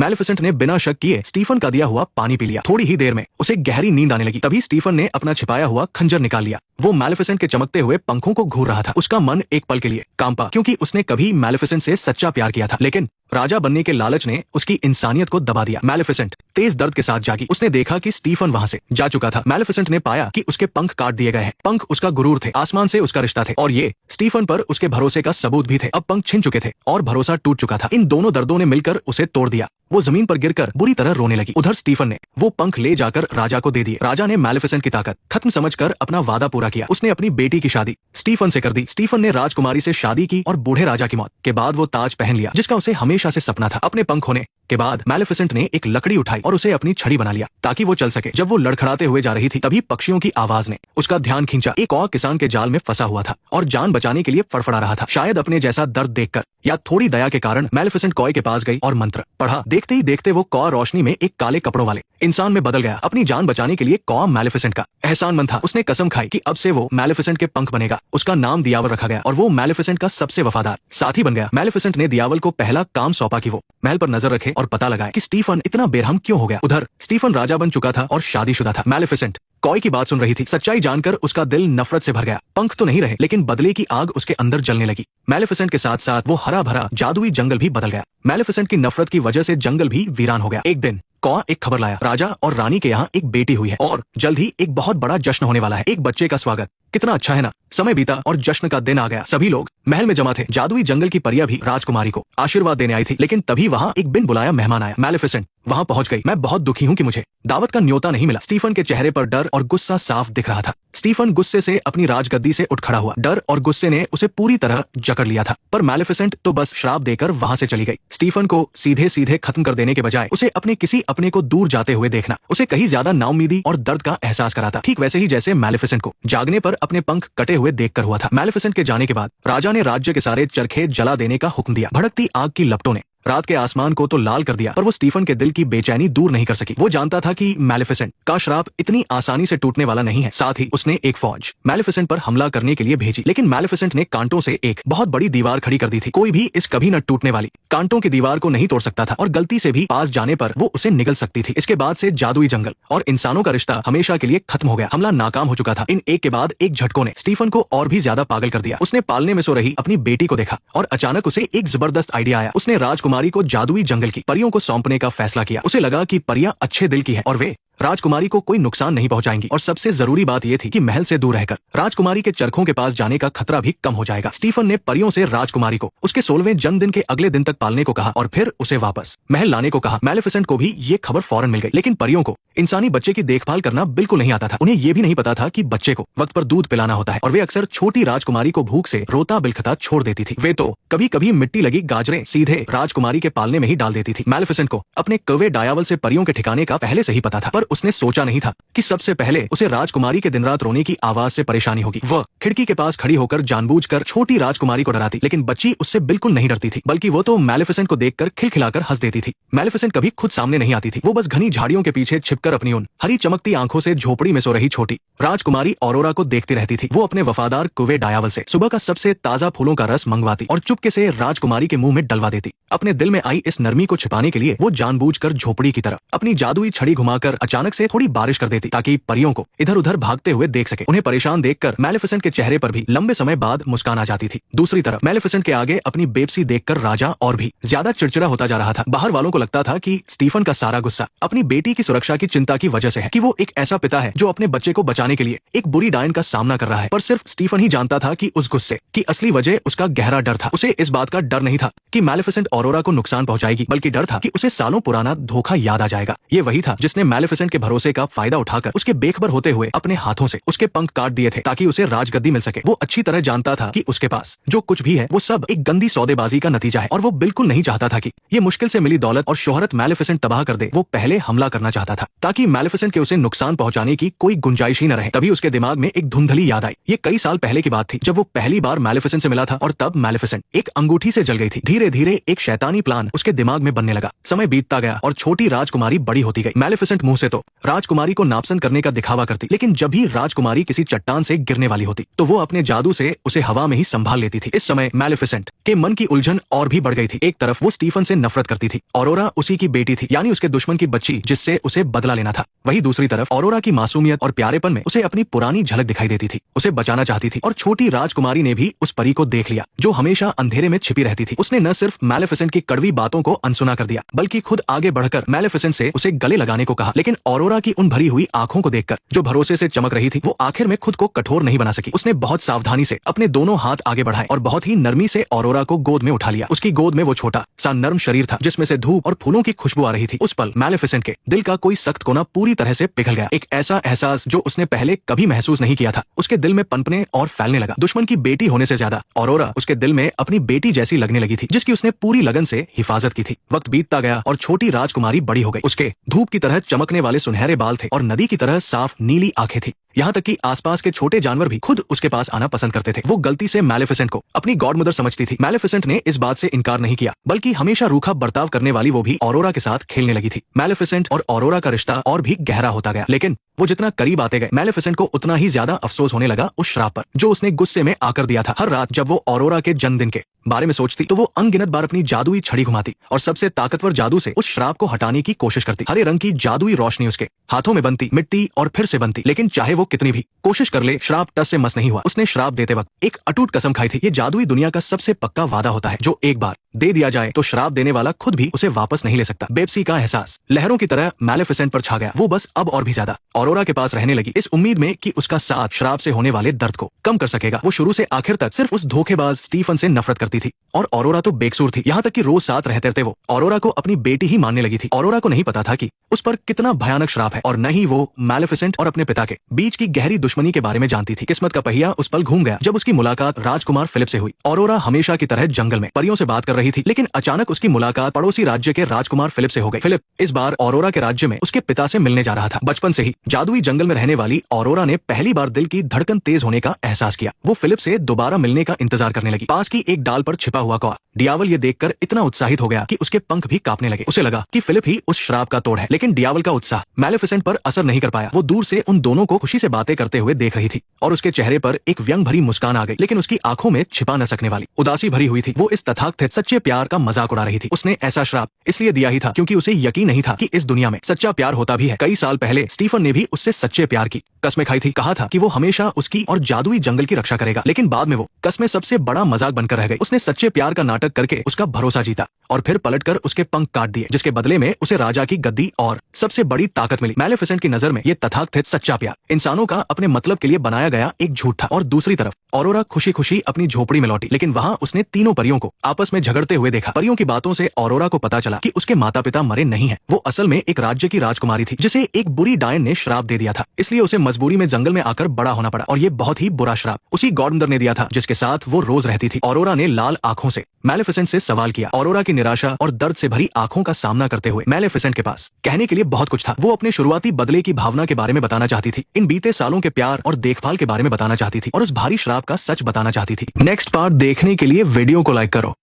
मैलेफिसेंट ने बिना शक किए स्टीफन का दिया हुआ पानी पी लिया। थोड़ी ही देर में उसे गहरी नींद आने लगी। तभी स्टीफन ने अपना छिपाया हुआ खंजर निकाल लिया। वो मैलेफिसेंट के चमकते हुए पंखों को घूर रहा था। उसका मन एक पल के लिए कांपा, क्योंकि उसने कभी मैलेफिसेंट से सच्चा प्यार किया था, लेकिन राजा बनने के लालच ने उसकी इंसानियत को दबा दिया। मैलेफिसेंट तेज दर्द के साथ जागी। उसने देखा कि स्टीफन वहां से जा चुका था। मैलेफिसेंट ने पाया कि उसके पंख काट दिए गए हैं। पंख उसका गुरूर थे, आसमान से उसका रिश्ता थे, और ये स्टीफन पर उसके भरोसे का सबूत भी थे। अब पंख छिन चुके थे और भरोसा टूट चुका था। इन दोनों दर्दों ने मिलकर उसे तोड़ दिया। वो जमीन पर गिरकर बुरी तरह रोने लगी। उधर स्टीफन ने वो पंख ले जाकर राजा को दे दिए। राजा ने मैलेफिसेंट की ताकत खत्म समझकर अपना वादा पूरा किया। उसने अपनी बेटी की शादी स्टीफन से कर दी। स्टीफन ने राजकुमारी से शादी की और बूढ़े राजा की मौत के बाद वो ताज पहन लिया जिसका उसे हमेशा से सपना था। अपने पंख होने के बाद मैलेफिसेंट ने एक लकड़ी उठाई और उसे अपनी छड़ी बना लिया ताकि वो चल सके। जब वो लड़खड़ाते हुए जा रही थी तभी पक्षियों की आवाज ने उसका ध्यान खींचा। एक और किसान के जाल में फंसा हुआ था और जान बचाने के लिए फड़फड़ा रहा था। शायद अपने जैसा दर्द देखकर या थोड़ी दया के कारण मैलेफिसेंट कॉय के पास गई और मंत्र पढ़ा। देखते ही देखते वो कॉ रोशनी में एक काले कपड़ों वाले इंसान में बदल गया। अपनी जान बचाने के लिए कॉ मैलेफिसेंट का एहसानमंद था। उसने कसम खाई कि अब से वो मैलेफिसेंट के पंख बनेगा। उसका नाम दियावल रखा गया और वो मैलेफिसेंट का सबसे वफादार साथी बन गया। मैलेफिसेंट ने दियावल को पहला काम सौंपा कि वो महल पर नजर रखे और पता लगाए कि स्टीफन इतना बेरहम क्यों हो गया। उधर स्टीफन राजा बन चुका था और शादीशुदा था। मैलेफिसेंट कॉय की बात सुन रही थी। सच्चाई जानकर उसका दिल नफरत से भर गया। पंख तो नहीं रहे, लेकिन बदले की आग उसके अंदर जलने लगी। मैलेफिसेंट के साथ साथ वो हरा भरा जादुई जंगल भी बदल गया। मैलेफिसेंट की नफरत की वजह से जंगल भी वीरान हो गया। एक दिन कॉ एक खबर लाया, राजा और रानी के यहाँ एक बेटी हुई है और जल्द ही एक बहुत बड़ा जश्न होने वाला है। एक बच्चे का स्वागत कितना अच्छा है ना। समय बीता और जश्न का दिन आ गया। सभी लोग महल में जमा थे। जादुई जंगल की परियां भी राजकुमारी को आशीर्वाद देने आई थी, लेकिन तभी वहाँ एक बिन बुलाया मेहमान आया। मैलेफिसेंट वहाँ पहुंच गई। मैं बहुत दुखी हूँ कि मुझे दावत का न्योता नहीं मिला। स्टीफन के चेहरे पर डर और गुस्सा साफ दिख रहा था। स्टीफन गुस्से से अपनी राजगद्दी से उठ खड़ा हुआ। डर और गुस्से ने उसे पूरी तरह जकड़ लिया था, पर मैलेफिसेंट तो बस श्राप देकर वहां से चली गई। स्टीफन को सीधे सीधे खत्म कर देने के बजाय उसे अपने किसी अपने को दूर जाते हुए देखना उसे कहीं ज्यादा नाउम्मीदी और दर्द का एहसास कराता। ठीक वैसे ही जैसे मैलेफिसेंट को जागने पर अपने पंख कटे हुए देखकर हुआ था। मैलेफिसेंट के जाने के बाद राजा ने राज्य के सारे चरखे जला देने का हुक्म दिया। भड़कती आग की लपटों ने रात के आसमान को तो लाल कर दिया, पर वो स्टीफन के दिल की बेचैनी दूर नहीं कर सकी। वो जानता था कि मैलेफिसेंट का श्राप इतनी आसानी से टूटने वाला नहीं है। साथ ही उसने एक फौज मैलेफिसेंट पर हमला करने के लिए भेजी, लेकिन मैलेफिसेंट ने कांटों से एक बहुत बड़ी दीवार खड़ी कर दी थी। कोई भी इस कभी न टूटने वाली कांटों की दीवार को नहीं तोड़ सकता था और गलती से भी पास जाने पर वो उसे निगल सकती थी। इसके बाद से जादुई जंगल और इंसानों का रिश्ता हमेशा के लिए खत्म हो गया। हमला नाकाम हो चुका था। इन एक के बाद एक झटकों ने स्टीफन को और भी ज्यादा पागल कर दिया। उसने पालने में सो रही अपनी बेटी को देखा और अचानक उसे एक जबरदस्त आइडिया आया। उसने राजकुमारी को जादुई जंगल की परियों को सौंपने का फैसला किया। उसे लगा कि परियां अच्छे दिल की हैं और वे राजकुमारी को कोई नुकसान नहीं पहुंचाएंगी। और सबसे जरूरी बात यह थी कि महल से दूर रहकर राजकुमारी के चरखों के पास जाने का खतरा भी कम हो जाएगा। स्टीफन ने परियों से राजकुमारी को उसके 16वें जन्मदिन के अगले दिन तक पालने को कहा और फिर उसे वापस महल लाने को कहा। मैलेफिसेंट को भी ये खबर फौरन मिल गई, लेकिन परियों को इंसानी बच्चे की देखभाल करना बिल्कुल नहीं आता था। उन्हें यह भी नहीं पता था कि बच्चे को वक्त पर दूध पिलाना होता है और वे अक्सर छोटी राजकुमारी को भूख से रोता बिलखता छोड़ देती थी। वे तो कभी कभी मिट्टी लगी गाजरें सीधे राजकुमारी के पालने में ही डाल देती थी। मैलेफिसेंट को अपने कौवे डायावल से परियों के ठिकाने का पहले से ही पता था, पर उसने सोचा नहीं था कि सबसे पहले उसे राजकुमारी के दिन रात रोने की आवाज से परेशानी होगी। वह खिड़की के पास खड़ी होकर जानबूझकर छोटी राजकुमारी को डराती, लेकिन बच्ची उससे बिल्कुल नहीं डरती थी, बल्कि वो तो मैलेफिसेंट को देखकर खिलखिलाकर हंस देती थी। मैलेफिसेंट कभी खुद सामने नहीं आती थी। वो बस घनी झाड़ियों के पीछे छिपकर अपनी उन हरी चमकती आंखों से झोपड़ी में सो रही छोटी राजकुमारी ऑरोरा को देखती रहती थी। वो अपने वफादार कुवे डायावल से सुबह का सबसे ताजा फूलों का रस मंगवाती और चुपके से राजकुमारी के मुंह में डलवा देती। अपने दिल में आई इस नरमी को छिपाने के लिए वो जानबूझकर झोपड़ी की तरफ अपनी जादुई छड़ी घुमाकर अचानक से थोड़ी बारिश कर देती ताकि परियों को इधर उधर भागते हुए देख सके। उन्हें परेशान देखकर मैलेफिसेंट के चेहरे पर भी लंबे समय बाद मुस्कान आ जाती थी। दूसरी तरफ मैलेफिसेंट के आगे अपनी बेबसी देखकर राजा और भी ज्यादा चिड़चिड़ा होता जा रहा था। बाहर वालों को लगता था कि स्टीफन का सारा गुस्सा अपनी बेटी की सुरक्षा की चिंता की वजह से है, कि वो एक ऐसा पिता है जो अपने बच्चे को बचाने के लिए एक बुरी डायन का सामना कर रहा है। पर सिर्फ स्टीफन ही जानता था कि उस गुस्से की असली वजह उसका गहरा डर था। उसे इस बात का डर नहीं था कि मैलेफिसेंट ऑरोरा को नुकसान पहुंचाएगी, बल्कि डर था कि उसे सालों पुराना धोखा याद आ जाएगा। ये वही था जिसने मैलेफिसेंट के भरोसे का फायदा उठाकर उसके बेखबर होते हुए अपने हाथों से उसके पंख काट दिए थे ताकि उसे राजगद्दी मिल सके। वो अच्छी तरह जानता था कि उसके पास जो कुछ भी है वो सब एक गंदी सौदेबाजी का नतीजा है और वो बिल्कुल नहीं चाहता था कि ये मुश्किल से मिली दौलत और शोहरत मैलेफिसेंट तबाह कर दे। वो पहले हमला करना चाहता था ताकि मैलेफिसेंट के उसे नुकसान पहुंचाने की कोई गुंजाइश ही न रहे। तभी उसके दिमाग में एक धुंधली याद आई। ये कई साल पहले की बात थी जब वो पहली बार मैलेफिसेंट से मिला था और तब मैलेफिसेंट एक अंगूठी से जल गई थी। धीरे धीरे एक शैतानी प्लान उसके दिमाग में बनने लगा। समय बीतता गया और छोटी राजकुमारी बड़ी होती गई। मैलेफिसेंट मुंह से तो राजकुमारी को नापसंद करने का दिखावा करती, लेकिन जब भी राजकुमारी किसी चट्टान से गिरने वाली होती तो वो अपने जादू से उसे हवा में ही संभाल लेती थी। इस समय मैलेफिसेंट के मन की उलझन और भी बढ़ गई थी। एक तरफ वो स्टीफन से नफरत करती थी, ऑरोरा उसी की बेटी थी, यानी उसके दुश्मन की बच्ची जिससे उसे बदला लेना था। वहीं दूसरी तरफ ऑरोरा की मासूमियत और प्यारेपन में उसे अपनी पुरानी झलक दिखाई देती थी, उसे बचाना चाहती थी। और छोटी राजकुमारी ने भी उस परी को देख लिया जो हमेशा अंधेरे में छिपी रहती थी। उसने न सिर्फ मैलेफिसेंट की कड़वी बातों को अनसुना कर दिया बल्कि खुद आगे बढ़कर मैलेफिसेंट से उसे गले लगाने को कहा। लेकिन ऑरोरा की उन भरी हुई आंखों को देखकर जो भरोसे से चमक रही थी, वो आखिर में खुद को कठोर नहीं बना सकी। उसने बहुत सावधानी से अपने दोनों हाथ आगे बढ़ाए और बहुत ही नरमी से ऑरोरा को गोद में उठा लिया। उसकी गोद में वो छोटा सा नर्म शरीर था जिसमें से धूप और फूलों की खुशबू आ रही थी। उस पल मैलेफिसेंट के दिल का कोई सख्त कोना पूरी तरह से पिघल गया। एक ऐसा एहसास जो उसने पहले कभी महसूस नहीं किया था उसके दिल में पनपने और फैलने लगा। दुश्मन की बेटी होने से ज्यादा ऑरोरा उसके दिल में अपनी बेटी जैसी लगने लगी थी, जिसकी उसने पूरी लगन से हिफाजत की थी। वक्त बीतता गया और छोटी राजकुमारी बड़ी हो गई। उसके धूप की तरह चमकने वाले सुनहरे बाल थे और नदी की तरह साफ नीली आंखें थी। यहाँ तक कि आसपास के छोटे जानवर भी खुद उसके पास आना पसंद करते थे। वो गलती से मैलेफिसेंट को अपनी गॉड मदर समझती थी। मैलेफिसेंट ने इस बात से इनकार नहीं किया, बल्कि हमेशा रूखा बर्ताव करने वाली वो भी ऑरोरा के साथ खेलने लगी थी। मैलेफिसेंट और ऑरोरा का रिश्ता और भी गहरा होता गया, लेकिन वो जितना करीब आते गए मैलेफिसेंट को उतना ही ज्यादा अफसोस होने लगा उस श्राप पर जो उसने गुस्से में आकर दिया था। हर रात जब वो ऑरोरा के जन्मदिन के बारे में सोचती तो वो अनगिनत बार अपनी जादुई छड़ी घुमाती और सबसे ताकतवर जादू से उस श्राप को हटाने की कोशिश करती। हरे रंग की जादुई रोशनी उसके हाथों में बनती, मिट्टी और फिर से बनती, लेकिन चाहे वो कितनी भी कोशिश कर ले, श्राप टस से मस नहीं हुआ। उसने श्राप देते वक्त एक अटूट कसम खाई थी। ये जादुई दुनिया का सबसे पक्का वादा होता है जो एक बार दे दिया जाए तो श्राप देने वाला खुद भी उसे वापस नहीं ले सकता। बेबसी का एहसास लहरों की तरह मैलेफिसेंट पर छा गया। वो बस अब और भी ज्यादा ऑरोरा के पास रहने लगी, इस उम्मीद में कि उसका साथ श्राप से होने वाले दर्द को कम कर सकेगा। वो शुरू से आखिर तक सिर्फ उस धोखेबाज स्टीफन से नफरत करती थी और ऑरोरा तो बेकसूर थी। यहाँ तक कि रोज साथ रहते थे वो ऑरोरा को अपनी बेटी ही मानने लगी थी। ऑरोरा को नहीं पता था कि उस पर कितना भयानक श्राप है और न ही वो मैलेफिसेंट और अपने पिता के बीच की गहरी दुश्मनी के बारे में जानती थी। किस्मत का पहिया उस पल घूम गया जब उसकी मुलाकात राजकुमार फिलिप से हुई। ऑरोरा हमेशा की तरह जंगल में परियों से बात कर रही थी, लेकिन अचानक उसकी मुलाकात पड़ोसी राज्य के राजकुमार फिलिप से हो गई। फिलिप इस बार ऑरोरा के राज्य में उसके पिता से मिलने जा रहा था। बचपन से ही जादुई जंगल में रहने वाली ऑरोरा ने पहली बार दिल की धड़कन तेज होने का एहसास किया। वो फिलिप से दोबारा मिलने का इंतजार करने लगी। पास की एक डाल पर छिपा हुआ कौआ डियावल ये देखकर इतना उत्साहित हो गया कि उसके पंख भी कांपने लगे। उसे लगा कि फिलिप ही उस श्राप का तोड़ है, लेकिन डियावल का उत्साह मैलेफिसेंट पर असर नहीं कर पाया। वो दूर से उन दोनों को खुशी से बातें करते हुए देख रही थी और उसके चेहरे पर एक व्यंग भरी मुस्कान आ गई, लेकिन उसकी आंखों में छिपा न सकने वाली उदासी भरी हुई थी। वो इस तथाकथित सच्चे प्यार का मजाक उड़ा रही थी। उसने ऐसा श्राप इसलिए दिया ही था क्योंकि उसे यकीन नहीं था कि इस दुनिया में सच्चा प्यार होता भी है। कई साल पहले स्टीफन ने भी उससे सच्चे प्यार की कस्में खाई थी। कहा था कि वो हमेशा उसकी और जादुई जंगल की रक्षा करेगा, लेकिन बाद में वो कस्में सबसे बड़ा मजाक बनकर रह गई। उसने सच्चे प्यार का नाटक करके उसका भरोसा जीता और फिर पलटकर उसके पंख काट दिए, जिसके बदले में उसे राजा की गद्दी और सबसे बड़ी ताकत मिली। मैलेफिसेंट की नजर में ये तथाकथित सच्चा प्यार इंसानों का अपने मतलब के लिए बनाया गया एक झूठ था। और दूसरी तरफ ऑरोरा खुशी खुशी अपनी झोपड़ी में लौटी, लेकिन वहां उसने तीनों परियों को आपस में झगड़ते हुए देखा। परियों की बातों से ऑरोरा को पता चला कि उसके माता पिता मरे नहीं है। वो असल में एक राज्य की राजकुमारी थी जिसे एक बुरी डायन ने श्राप दे दिया था, इसलिए उसे मजबूरी में जंगल में आकर बड़ा होना पड़ा। और ये बहुत ही बुरा श्राप उसी गॉडमदर ने दिया था जिसके साथ वो रोज रहती थी। ऑरोरा ने लाल आंखों से मैलेफिसेंट से सवाल किया। ऑरोरा की निराशा और दर्द से भरी आंखों का सामना करते हुए मैलेफिसेंट के पास कहने के लिए बहुत कुछ था। वो अपने शुरुआती बदले की भावना के बारे में बताना चाहती थी, इन बीते सालों के प्यार और देखभाल के बारे में बताना चाहती थी और उस भारी श्राप का सच बताना चाहती थी। नेक्स्ट पार्ट देखने के लिए वीडियो को लाइक करो।